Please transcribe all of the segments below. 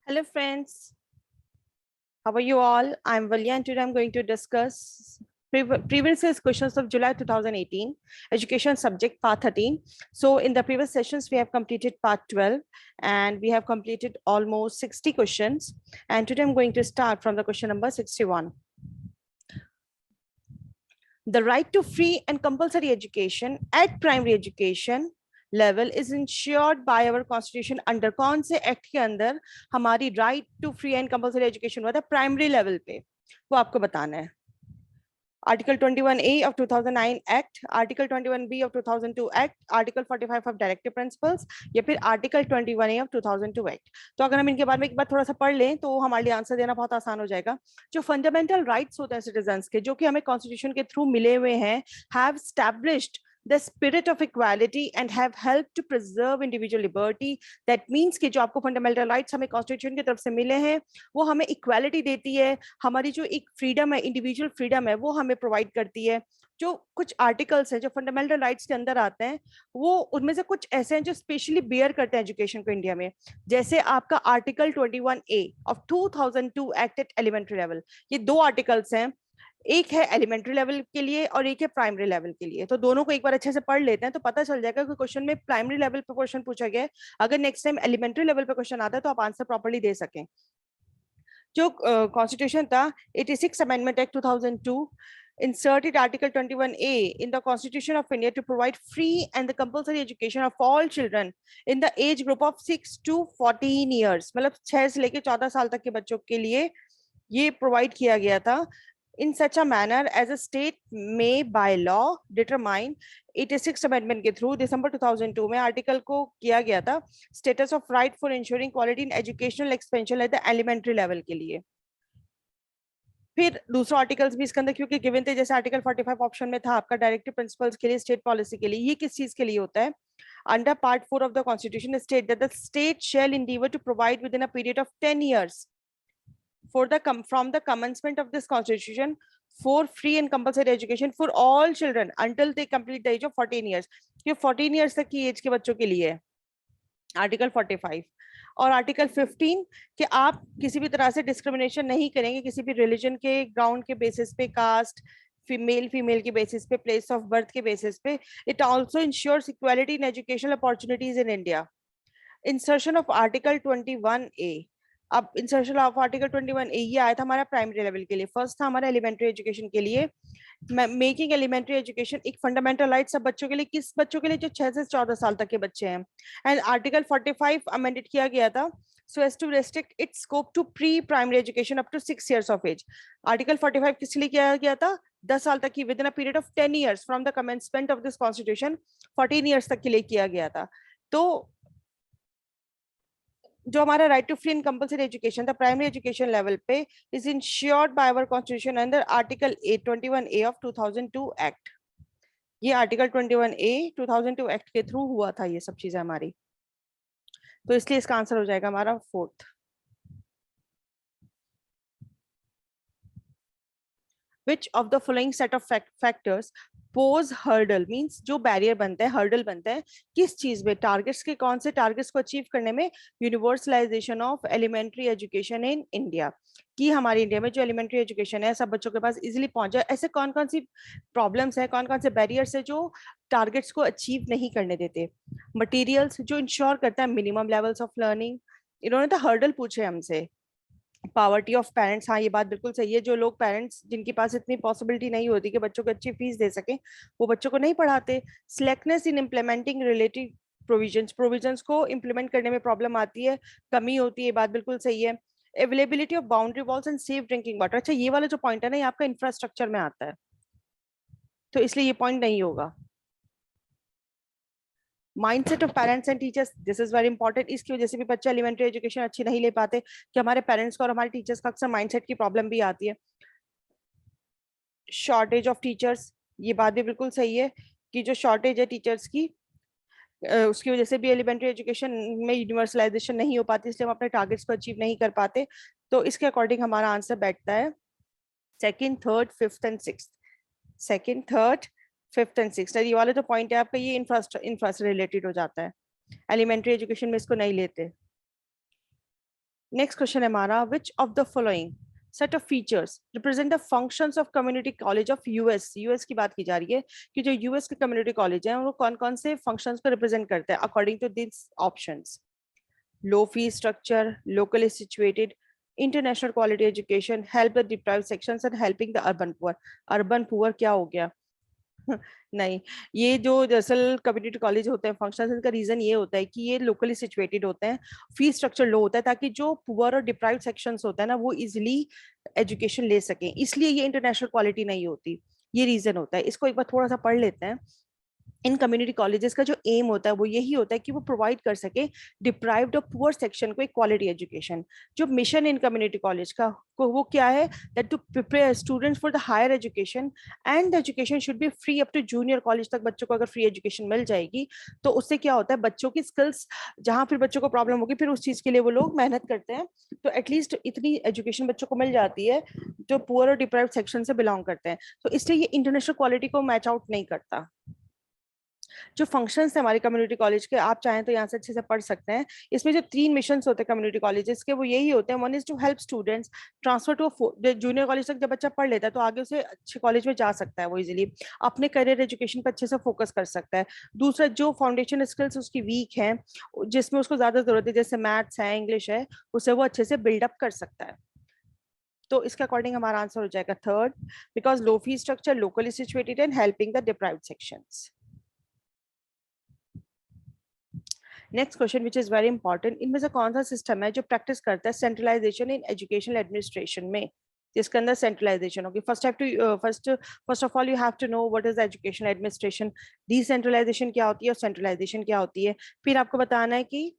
Hello friends, how are you all? I'm Valya and today I'm going to discuss previous year's questions of July 2018, education subject part 13. So in the previous sessions, we have completed part 12 and we have completed almost 60 questions. And today I'm going to start from the question number 61. The right to free and compulsory education at primary education level is ensured by our constitution under कौन से act के अंदर हमारी right to free and compulsory education हुआ था primary level पे, वो आपको बताना है. Article 21A of 2009 act, article 21B of 2002 act, article 45 of directive principles या फिर आर्टिकल 21A of 2002 एक्ट. तो अगर हम इनके बारे में एक बार थोड़ा सा पढ़ लें तो हमारे लिए आंसर देना बहुत आसान हो जाएगा. जो फंडामेंटल राइट्स होते हैं सिटीजन्स के, जो कि हमें कॉन्स्टिट्यूशन के थ्रू मिले हुए हैं, have established the spirit of equality and have helped to preserve individual liberty. That means कि जो आपको फंडामेंटल राइट्स हमें कॉन्स्टिट्यूशन की तरफ से मिले हैं वो हमें इक्वालिटी देती है, हमारी जो एक फ्रीडम है, इंडिविजुअल फ्रीडम है, वो हमें प्रोवाइड करती है. जो कुछ आर्टिकल्स हैं जो फंडामेंटल राइट्स के अंदर आते हैं, वो उनमें से कुछ ऐसे हैं जो स्पेशली बेयर करते हैं एजुकेशन को इंडिया में. जैसे आपका article 21A of 2002 act at elementary level. ये दो आर्टिकल्स हैं, एक है एलिमेंट्री लेवल के लिए और एक है प्राइमरी लेवल के लिए. तो दोनों को एक बार अच्छे से पढ़ लेते हैं तो पता चल जाएगा कि क्वेश्चन में प्राइमरी लेवल पे क्वेश्चन पूछा गया है, अगर नेक्स्ट टाइम एलिमेंट्री लेवल पे क्वेश्चन आता है तो आप आंसर प्रॉपर्ली दे सकें. जो कॉन्स्टिट्यूशन था 86 amendment act 2002 inserted article 21A in the constitution of India to provide free and the compulsory education of all children in the age group of 6 to 14 years. मतलब 6 से लेके 14 साल तक के बच्चों के लिए ये प्रोवाइड किया गया था. In such a manner as a state may by law determine 86 amendment के थ्रू दिसंबर 2002 में आर्टिकल को किया गया था status of right for ensuring quality in educational expansion at the elementary level के लिए. फिर दूसरा आर्टिकल्स भी इसके अंदर क्योंकि गिवन थे, जैसे आर्टिकल 45 ऑप्शन में था आपका डायरेक्टिव प्रिंसिपल्स के लिए, स्टेट पॉलिसी के लिए. ये किस चीज के लिए होता है? Under part 4 of the constitution state that the state shall endeavour to provide within a period of 10 years from the commencement of this constitution for free and compulsory education for all children until they complete the age of 14 years. ये 14 years तक की as के बच्चों के लिए है article 45. और article 15 कि आप किसी भी तरह से डिस्क्रिमिनेशन नहीं करेंगे किसी भी रिलीजन के ग्राउंड के बेसिस पे, कास्ट, फीमेल के बेसिस पे, प्लेस ऑफ बर्थ के बेसिस पे. It also ensures equality in educational opportunities in India. Insertion of article 21A. अब इंसर्शन ऑफ आर्टिकल 21A ये आया था हमारा प्राइमरी लेवल के लिए. फर्स्ट था हमारा एलिमेंट्री एजुकेशन के लिए, मेकिंग एलिमेंट्री एजुकेशन एक फंडामेंटल राइट सब बच्चों के लिए. किस बच्चों के लिए? जो 6 से 14 साल तक के बच्चे हैं. एंड आर्टिकल 45 अमेंडेड किया गया था so as to restrict its scope to pre-primary education up to 6 years of age. Article 45 किस लिए किया गया था? 10 साल तक की with in a period of 10 years from the commencement of this constitution 14 years तक के लिए किया गया था. तो जो हमारा right to free and compulsory education था प्राइमरी एजुकेशन लेवल पे is ensured by our constitution under article 21A of 2002 act. ये आर्टिकल 21A 2002 एक्ट के थ्रू हुआ था ये सब चीजें हमारी. तो इसलिए इसका आंसर हो जाएगा हमारा 4th. Which of the following set of factors pose hurdle means जो बैरियर बनता है, हर्डल बनता है किस चीज में? टारगेट्स के. कौन से टारगेट्स को अचीव करने में? Universalization of elementary education in India. कि हमारी इंडिया में जो एलिमेंट्री एजुकेशन है सब बच्चों के पास इजीली पहुंच जाए. ऐसे कौन कौन सी प्रॉब्लम्स है, कौन कौन से बैरियर्स है जो टारगेट्स को अचीव नहीं करने देते? मटीरियल्स जो इंश्योर करता है मिनिमम लेवल्स ऑफ लर्निंग. इन्होंने तो हर्डल पूछे हमसे. पावर्टी ऑफ पेरेंट्स, हाँ ये बात बिल्कुल सही है. जो लोग पेरेंट्स जिनके पास इतनी पॉसिबिलिटी नहीं होती कि बच्चों को अच्छी फीस दे सके, वो बच्चों को नहीं पढ़ाते. Slackness in implementing related provisions को इम्प्लीमेंट करने में प्रॉब्लम आती है, कमी होती है, बात बिल्कुल सही है. Availability of boundary walls and safe drinking water. अच्छा ये वाला जो पॉइंट है ना, ये आपका इंफ्रास्ट्रक्चर में आता है तो इसलिए ये पॉइंट नहीं होगा. Mindset of parents and teachers, this is very important. इसकी वजह से भी बच्चे एलिमेंट्री एजुकेशन अच्छी नहीं ले पाते कि हमारे पेरेंट्स को और हमारे टीचर्स का अक्सर माइंडसेट की प्रॉब्लम भी आती है. शॉर्टेज ऑफ टीचर्स, ये बात भी बिल्कुल सही है कि जो शॉर्टेज है टीचर्स की उसकी वजह से भी एलिमेंट्री एजुकेशन में यूनिवर्सलाइजेशन नहीं हो पाती, इसलिए हम अपने टारगेट्स को अचीव नहीं कर पाते. तो इसके अकॉर्डिंग हमारा आंसर बैठता है second, third, fifth and sixth. Second, third, fifth and sixth. ये वाला जो पॉइंट है आपका ये इंफ्रास्ट्रक्चर रिलेटेड हो जाता है. एलिमेंट्री एजुकेशन में इसको नहीं लेते. नेक्स्ट क्वेश्चन है हमारा, which of the following set of features represent the functions of community college of US की बात की जा रही है कि जो यूएस के कम्युनिटी कॉलेज हैं वो कौन कौन से फंक्शंस को रिप्रेजेंट करते हैं according to this options. Low fee structure, locally situated, international quality education, help the deprived sections and helping the urban poor। Urban poor क्या हो गया? नहीं, ये जो दरअसल कम्युनिटी कॉलेज होते हैं फंक्शंस, इनका रीजन ये होता है कि ये लोकली सिचुएटेड होते हैं, फी स्ट्रक्चर लो होता है ताकि जो पुअर और डिप्राइव्ड सेक्शंस होता है ना वो इजिली एजुकेशन ले सकें, इसलिए ये इंटरनेशनल क्वालिटी नहीं होती। ये रीजन होता है। इसको एक बार थोड़ा सा पढ़ लेते हैं। इन कम्युनिटी कॉलेजेस का जो एम होता है वो यही होता है कि वो प्रोवाइड कर सके डिप्राइव्ड और पुअर सेक्शन को एक क्वालिटी एजुकेशन। जो मिशन इन कम्युनिटी कॉलेज का वो क्या है, that to prepare students for the higher education and the education should be free up to junior college तक। बच्चों को अगर फ्री एजुकेशन मिल जाएगी तो उससे क्या होता है, बच्चों की स्किल्स जहां फिर बच्चों को प्रॉब्लम होगी फिर उस चीज के लिए वो लोग मेहनत करते हैं। तो एटलीस्ट इतनी एजुकेशन बच्चों को मिल जाती है जो पुअर और डिप्राइव्ड सेक्शन से बिलोंग करते हैं। तो इसलिए ये इंटरनेशनल क्वालिटी को मैच आउट नहीं करता। जो फंक्शंस है हमारे कम्युनिटी कॉलेज के, आप चाहें तो यहाँ से अच्छे से पढ़ सकते हैं। इसमें जो 3 मिशंस होते हैं कम्युनिटी कॉलेजेस के वो यही होते हैं। One is to help students transfer to junior college तक। जब बच्चा पढ़ लेता है तो आगे उसे अच्छे कॉलेज में जा सकता है, वो इजिली अपने करियर एजुकेशन पर अच्छे से फोकस कर सकता है। दूसरा, जो फाउंडेशन स्किल्स उसकी वीक है, जिसमें उसको ज्यादा जरूरत है, जैसे मैथ्स है, इंग्लिश है, उसे वो अच्छे से बिल्डअप कर सकता है। तो इसके अकॉर्डिंग हमारा आंसर हो जाएगा third, because low fee structure, locally situated and helping the deprived sections. Next question which is very important, इनमें से कौन सा सिस्टम है जो प्रैक्टिस करता है सेंट्रलाइजेशन इन एजुकेशनल एडमिनिस्ट्रेशन में, जिसके अंदर सेंट्रलाइजेशन होगी। First of all you have to know what is educational administration, decentralization क्या होती है और सेंट्रलाइजेशन क्या होती है। फिर आपको बताना है कि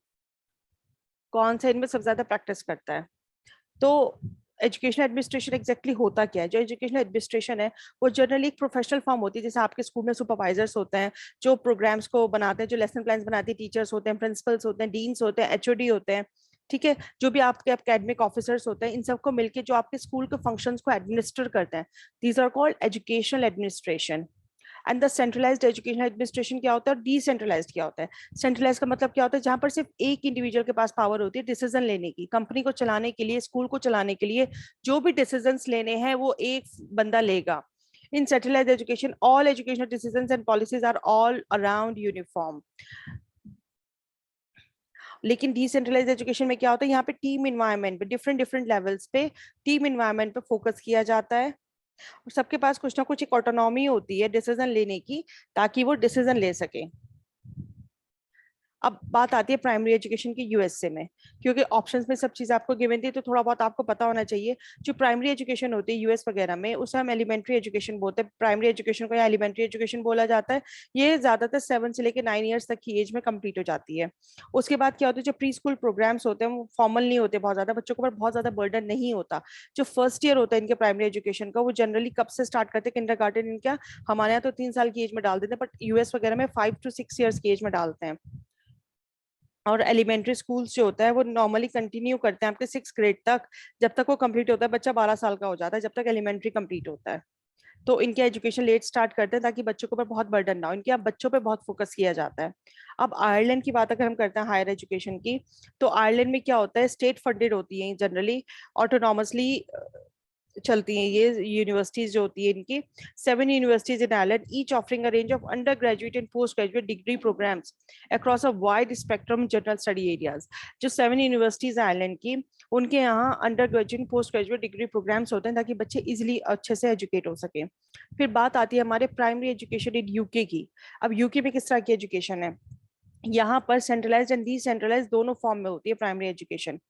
कौन सा इनमें सबसे ज्यादा प्रैक्टिस करता है। तो एजुकेशन एडमिनिस्ट्रेशन एग्जैक्टली होता क्या है? जो एजुकेशन एडमिनिस्ट्रेशन है वो जनरली एक प्रोफेशनल फॉर्म होती है। जैसे आपके स्कूल में सुपरवाइजर्स होते हैं जो प्रोग्राम्स को बनाते हैं, जो लेसन प्लान्स बनाते हैं, टीचर्स होते हैं, प्रिंसिपल्स होते हैं, डीन्स होते हैं, एचओडी होते हैं, ठीक है, जो भी आपके एकेडमिक ऑफिसर्स होते हैं, इन सबको मिलकर जो आपके स्कूल के फंक्शंस को एडमिनिस्टर करते हैं, these are called educational administration. And the centralized education administration क्या होता है और डिसेंट्रलाइज्ड क्या होता है? सेंट्रलाइज का मतलब क्या होता है, जहां पर सिर्फ एक इंडिविजुअल के पास पावर होती है डिसीजन लेने की, कंपनी को चलाने के लिए, स्कूल को चलाने के लिए जो भी डिसीजन लेने हैं वो एक बंदा लेगा। In centralized education, all educational decisions and policies are all around uniform. लेकिन डिसेंट्रलाइज एजुकेशन में क्या होता है, यहाँ पे टीम इन्वायरमेंट पे, डिफरेंट डिफरेंट लेवल्स पे टीम इन्वायरमेंट पे फोकस किया जाता है और सबके पास कुछ ना कुछ एक ऑटोनॉमी होती है डिसीजन लेने की, ताकि वो डिसीजन ले सके। अब बात आती है प्राइमरी एजुकेशन की यूएसए में, क्योंकि ऑप्शंस में सब चीज आपको गिवन थी तो थोड़ा बहुत आपको पता होना चाहिए। जो प्राइमरी एजुकेशन होती है यूएस वगैरह में उसे हम एलिमेंट्री एजुकेशन बोलते हैं। प्राइमरी एजुकेशन को या एलिमेंट्री एजुकेशन बोला जाता है। ये ज्यादातर 7 से लेकर 9 ईयर्स तक की एज में कंप्लीट हो जाती है। उसके बाद क्या होता है, जो प्री स्कूल प्रोग्राम्स होते हैं वो फॉर्मल नहीं होते, बहुत ज्यादा बच्चों के ऊपर बहुत ज्यादा बर्डन नहीं होता। जो फर्स्ट ईयर होता है इनके प्राइमरी एजुकेशन का वो जनरली कब से स्टार्ट करते हैं, किंडरगार्टन इनका हमारे यहाँ तो 3 साल की एज में डाल देते हैं, बट यूएस वगैरह में 5 to 6 ईयर्स की एज में डालते हैं। और एलिमेंट्री स्कूल्स जो होता है वो नॉर्मली कंटिन्यू करते हैं आपके 6 ग्रेड तक, जब तक वो कंप्लीट होता है बच्चा 12 साल का हो जाता है, जब तक एलिमेंट्री कंप्लीट होता है। तो इनके एजुकेशन लेट स्टार्ट करते हैं ताकि बच्चों के ऊपर बहुत बर्डन ना हो, इनके अब बच्चों पे बहुत फोकस किया जाता है। अब आयरलैंड की बात अगर हम करते हैं हायर एजुकेशन की, तो आयरलैंड में क्या होता है, स्टेट फंडेड होती है जनरली, ऑटोनॉमसली चलती हैं ये यूनिवर्सिटीज जो होती है इनकी। 7 universities in Ireland, each offering a range of undergraduate and postgraduate degree programmes across a wide spectrum general study areas. जो 7 यूनिवर्सिटीज आयरलैंड की, उनके यहाँ undergraduate postgraduate degree programmes होते हैं ताकि बच्चे इजिली अच्छे से एजुकेट हो सके। फिर बात आती है हमारे प्राइमरी एजुकेशन इन यूके की। अब यूके में किस तरह की एजुकेशन है, यहाँ पर सेंट्रलाइज एंड डिसेंट्रलाइज दोनों फॉर्म में होती है प्राइमरी एजुकेशन।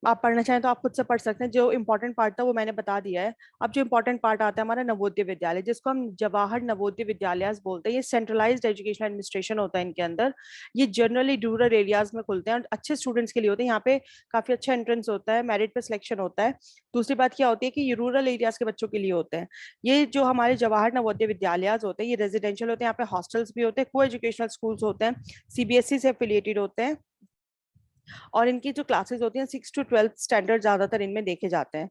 आप पढ़ना चाहें तो आप खुद से पढ़ सकते हैं, जो इंपॉर्टेंट पार्ट था वो मैंने बता दिया है। अब जो इंपॉर्टेंट पार्ट आता है हमारा नवोदय विद्यालय, जिसको हम जवाहर नवोदय विद्यालय बोलते हैं। ये सेंट्रलाइज्ड एजुकेशन एडमिनिस्ट्रेशन होता है इनके अंदर। ये जनरली रूरल एरियाज में खुलते हैं और अच्छे स्टूडेंट्स के लिए होते हैं। यहाँ पे काफी अच्छा एंट्रेंस होता है, मेरिट पे सिलेक्शन होता है। दूसरी बात क्या होती है कि ये रूरल एरियाज के बच्चों के लिए होते हैं। ये जो हमारे जवाहर नवोदय विद्यालय होते हैं ये रेजिडेंशियल होते हैं, यहाँ पे हॉस्टल्स भी होते हैं, को एजुकेशनल स्कूल्स होते हैं, सीबीएसई से एफिलिएटेड होते हैं। और इनकी जो क्लासेस होती हैं 6 to 12 स्टैंडर्ड ज्यादातर इनमें देखे जाते हैं।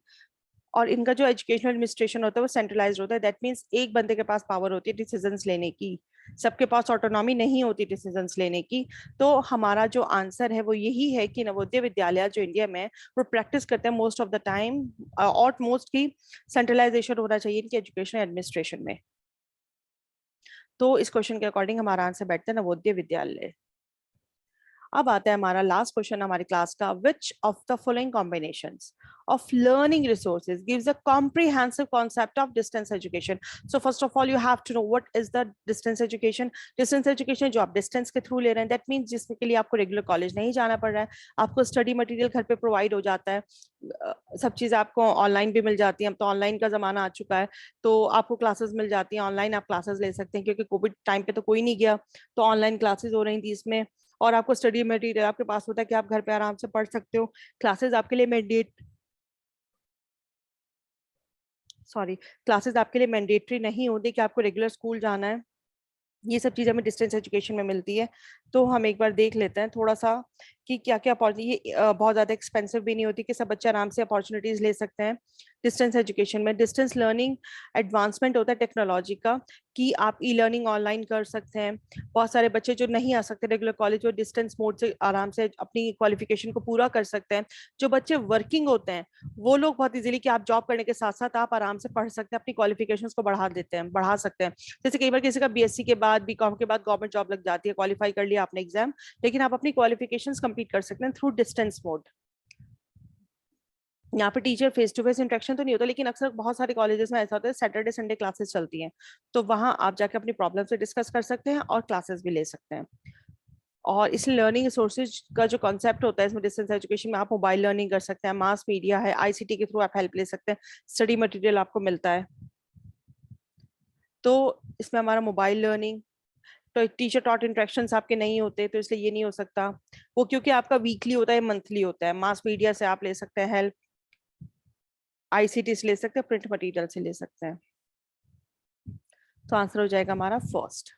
और इनका जो एजुकेशनल एडमिनिस्ट्रेशन होता है वो सेंट्रलाइज्ड होता है। दैट मींस एक बंदे के पास पावर होती है डिसीजंस लेने की, सबके पास ऑटोनॉमी नहीं होती डिसीजंस लेने की। तो हमारा जो आंसर है वो यही है कि नवोदय विद्यालय जो इंडिया में वो प्रैक्टिस करते हैं मोस्ट ऑफ द टाइम और मोस्ट की सेंट्रलाइजेशन होना चाहिए इनकी एजुकेशन एडमिनिस्ट्रेशन में। तो इस क्वेश्चन के अकॉर्डिंग हमारा आंसर बैठता है नवोदय विद्यालय। अब आता है हमारा लास्ट क्वेश्चन हमारी क्लास का, which of the following combinations of learning resources gives a comprehensive concept of distance education? So first of all you have to know what is the distance education. Distance education जो आप distance के through ले रहे हैं, that means जिसके लिए आपको regular college नहीं जाना पड़ रहा है, आपको study material घर पे provide हो जाता है, सब चीज़ आपको ऑनलाइन भी मिल जाती है। अब तो ऑनलाइन का जमाना आ चुका है, तो आपको क्लासेस मिल जाती हैं, ऑनलाइन आप क्लासेस ले सकते हैं, क्योंकि कोविड टाइम पे तो कोई नहीं गया, तो ऑनलाइन क्लासेस हो रही थी इसमें, और आपको स्टडी मटेरियल आपके पास होता है कि आप घर पे आराम से पढ़ सकते हो। क्लासेस आपके लिए मैंडेटरी नहीं होती कि आपको रेगुलर स्कूल जाना है। ये सब चीज़ हमें डिस्टेंस एजुकेशन में मिलती है। तो हम एक बार देख लेते हैं थोड़ा सा कि क्या क्या अपॉर्चुनिटी, बहुत ज़्यादा एक्सपेंसिव भी नहीं होती, कि सब बच्चे आराम से अपॉर्चुनिटीज ले सकते हैं डिस्टेंस एजुकेशन में। डिस्टेंस लर्निंग एडवांसमेंट होता है टेक्नोलॉजी का, कि आप ई लर्निंग ऑनलाइन कर सकते हैं। बहुत सारे बच्चे जो नहीं आ सकते रेगुलर कॉलेज, वो डिस्टेंस मोड से आराम से अपनी क्वालिफिकेशन को पूरा कर सकते हैं। जो बच्चे वर्किंग होते हैं वो लोग बहुत इजीली, कि आप जॉब करने के साथ साथ आप आराम से पढ़ सकते हैं, अपनी क्वालिफिकेशंस को बढ़ा सकते हैं। जैसे कई बार किसी का बीएससी के बाद, बीकॉम के बाद गवर्नमेंट जॉब लग जाती है, क्वालिफाई कर लिया आपने एग्जाम, लेकिन आप अपनी क्वालिफिकेशंस कंप्लीट कर सकते हैं थ्रू डिस्टेंस मोड। यहाँ पे teacher face to face interaction तो नहीं होता, लेकिन अक्सर बहुत सारे कॉलेजेस में ऐसा होता है सैटरडे संडे क्लासेस चलती हैं, तो वहां आप जाके अपनी प्रॉब्लम से डिस्कस कर सकते हैं और क्लासेस भी ले सकते हैं। और इस लर्निंग रिसोर्सेज का जो कॉन्सेप्ट होता है इसमें, डिस्टेंस एजुकेशन में आप मोबाइल लर्निंग कर सकते हैं, मास मीडिया है, आईसीटी के थ्रू आप हेल्प ले सकते हैं, स्टडी मटेरियल आपको मिलता है। तो इसमें हमारा मोबाइल लर्निंग, तो टीचर टॉट इंटरेक्शंस आपके नहीं होते, तो इसलिए ये नहीं हो सकता वो, क्योंकि आपका वीकली होता है, मंथली होता है। मास मीडिया से आप ले सकते हैं हेल्प, आईसीटी से ले सकते हैं, प्रिंट मटेरियल से ले सकते हैं। तो आंसर हो जाएगा हमारा फर्स्ट।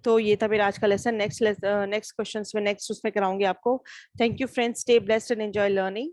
तो ये था मेरा आज का लेसन। नेक्स्ट क्वेश्चंस में नेक्स्ट उसमें कराऊंगी आपको। Thank you friends, stay blessed and enjoy learning.